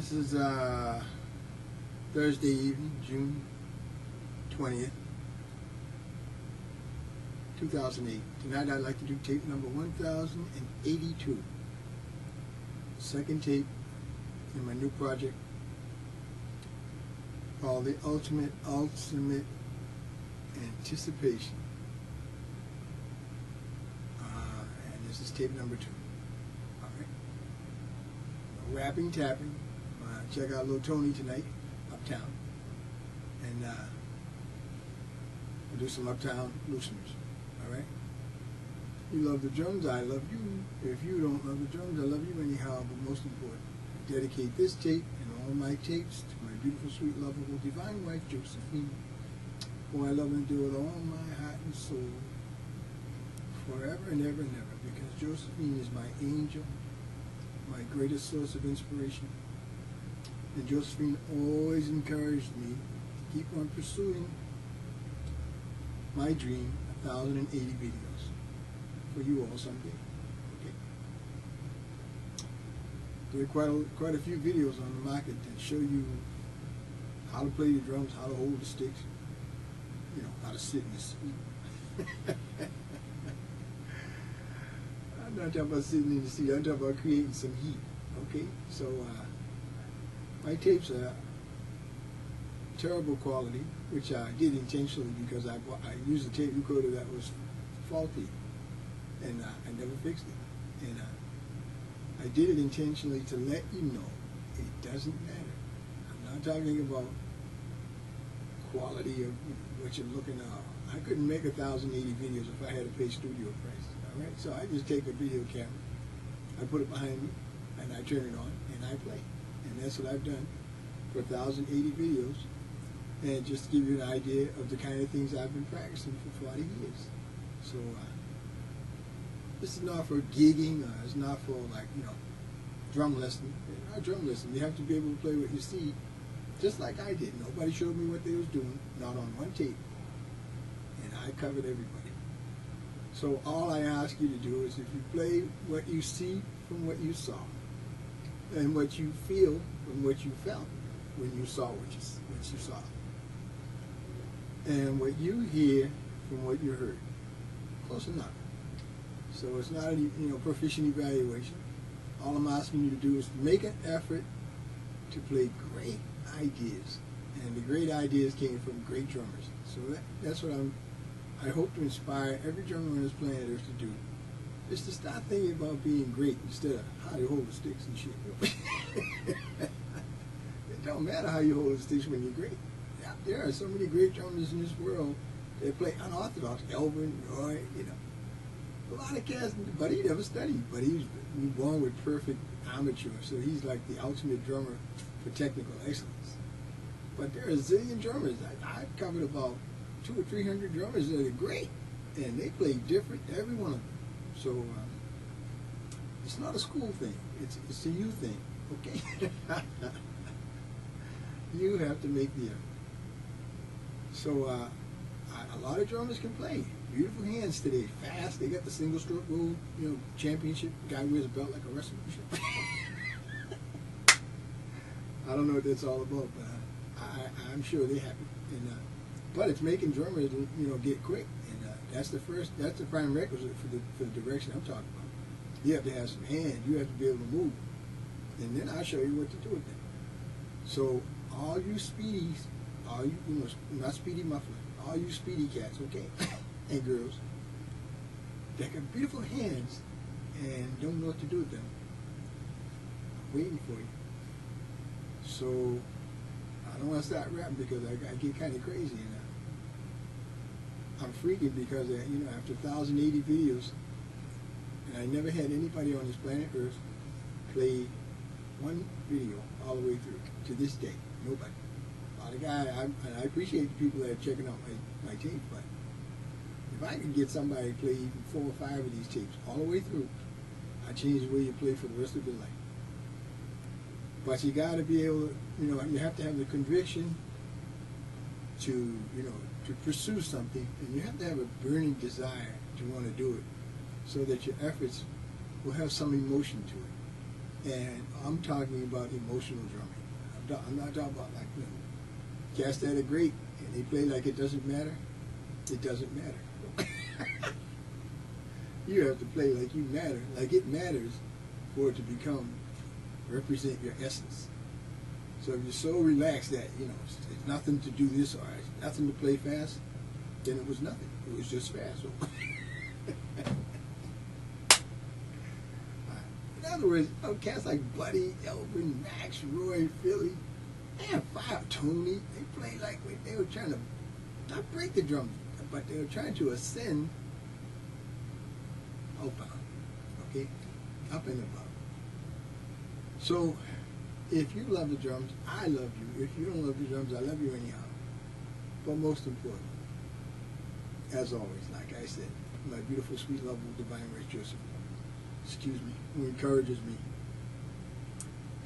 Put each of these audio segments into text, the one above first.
This is Thursday evening, June 20th, 2008. Tonight I'd like to do tape number 1082. Second tape in my new project called The Ultimate Anticipation. And this is tape number 2. Alright. No rapping, tapping. Check out Little Tony tonight, uptown. And we'll do some uptown looseners. Alright? You love the drums, I love you. If you don't love the drums, I love you anyhow. But most important, I dedicate this tape and all my tapes to my beautiful, sweet, lovable, divine wife, Josephine, who I love and do with all my heart and soul, forever and ever and ever, because Josephine is my angel, my greatest source of inspiration. And Josephine always encouraged me to keep on pursuing my dream, 1,080 videos for you all someday. Okay. There are quite a few videos on the market that show you how to play the drums, how to hold the sticks, you know, how to sit in the seat. I'm not talking about sitting in the seat, I'm talking about creating some heat. Okay, so my tapes are terrible quality, which I did intentionally because I used a tape recorder that was faulty, and I never fixed it. And I did it intentionally to let you know it doesn't matter. I'm not talking about quality of what you're looking at. I couldn't make 1,080 videos if I had to pay studio price. All right, so I just take a video camera, I put it behind me, and I turn it on, and I play. And that's what I've done for 1,080 videos. And just to give you an idea of the kind of things I've been practicing for 40 years. So this is not for gigging, it's not for, like, you know, drum lesson. Not drum lesson. You have to be able to play what you see, just like I did. Nobody showed me what they was doing, not on one tape. And I covered everybody. So all I ask you to do is, if you play what you see from what you saw, and what you feel from what you felt when you saw what you saw, and what you hear from what you heard. Close enough. So it's not a proficient evaluation. All I'm asking you to do is make an effort to play great ideas, and the great ideas came from great drummers. So that's what I hope to inspire every drummer on this planet Earth to do. Is to start thinking about being great instead of how you hold the sticks and shit. It don't matter how you hold the sticks when you're great. There are so many great drummers in this world that play unorthodox. Elvin, Roy, you know. A lot of cats, but he never studied. But he was born with perfect amateur, so he's like the ultimate drummer for technical excellence. But there are a zillion drummers. I've covered about 200 or 300 drummers that are great, and they play different, every one of them. So it's not a school thing. It's a you thing. Okay. You have to make the effort. So a lot of drummers can play. Beautiful hands today. Fast. They got the single stroke rule, championship. The guy wears a belt like a wrestler. I don't know what that's all about, but I'm sure they're happy. And but it's making drummers, get quick. That's the prime requisite for the direction I'm talking about. You have to have some hand. You have to be able to move, and then I'll show you what to do with them. So all you speedies, all you not speedy muffler, all you speedy cats, okay, and girls, that got beautiful hands and don't know what to do with them, I'm waiting for you. So I don't want to start rapping because I get kind of crazy now. I'm freaking because, after 1,080 videos, and I never had anybody on this planet Earth play one video all the way through to this day. Nobody. A lot of guys, and I appreciate the people that are checking out my tape, but if I could get somebody to play even 4 or 5 of these tapes all the way through, I change the way you play for the rest of your life. But you got to be able to, you have to have the conviction to, to pursue something, and you have to have a burning desire to want to do it, so that your efforts will have some emotion to it. And I'm talking about emotional drumming. I'm not talking about like cast at a grate and they play like it doesn't matter. It doesn't matter. You have to play like you matter, like it matters for it to represent your essence. So if you're so relaxed that, it's nothing to do this or it's nothing to play fast, then it was nothing. It was just fast. In other words, cats like Buddy, Elvin, Max, Roy, Philly, they have fire. Tony, they play like they were trying to not break the drum, but they were trying to ascend outbound, okay, up and above. So, if you love the drums, I love you. If you don't love the drums, I love you anyhow. But most important, as always, like I said, my beautiful, sweet, lovable, divine Race Joseph, who encourages me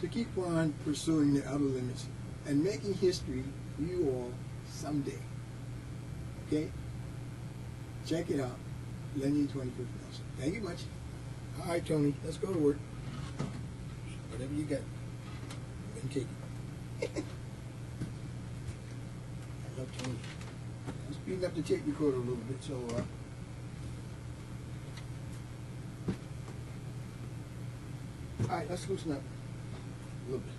to keep on pursuing the outer limits and making history for you all someday. Okay? Check it out. Lenny 25th Nelson. Thank you much. All right, Tony, let's go to work. Whatever you got, I'm taking. I love Tony. I'm speeding up the tape recorder a little bit, so all right, let's loosen up a little bit.